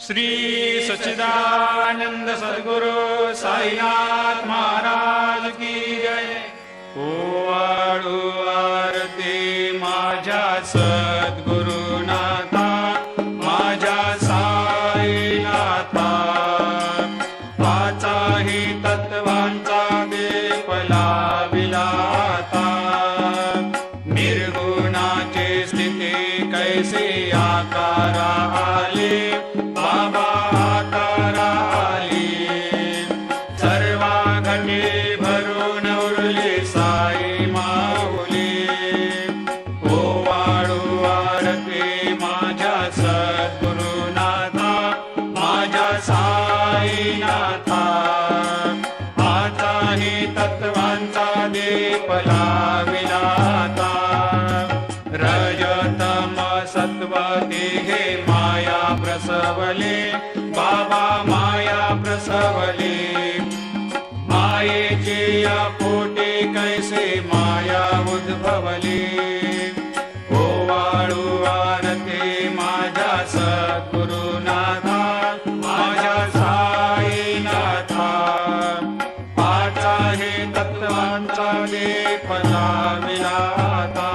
श्री सच्चिदानंद सद्गुरु साईनाथ महाराज की जय। ओवाळू आरती माझ्या सद्गुरुनाथा, माझ्या साईनाथा, पाचाही तत्वांचा दीप लाविला आता। निर्गुणाची स्थिती कैसे आकारा आले, बाबा आकारा आली। सर्वा घटी भरून उरली साई माऊली। ओवाळू आरती माझ्या सद्गुरुनाथा, माझ्या साईनाथा, आताही तत्वांचा दीप लाविला आता। रजतम सत्व तिघे माया प्रसवले, बाबा माया प्रसवले। मायेची या पोटी कैसे माया उद्भवली। ओवाळू आरती माझ्या सद्गुरुनाथा, माझ्या साईनाथा, पाचाही तत्वांचा दीप लाविला आता।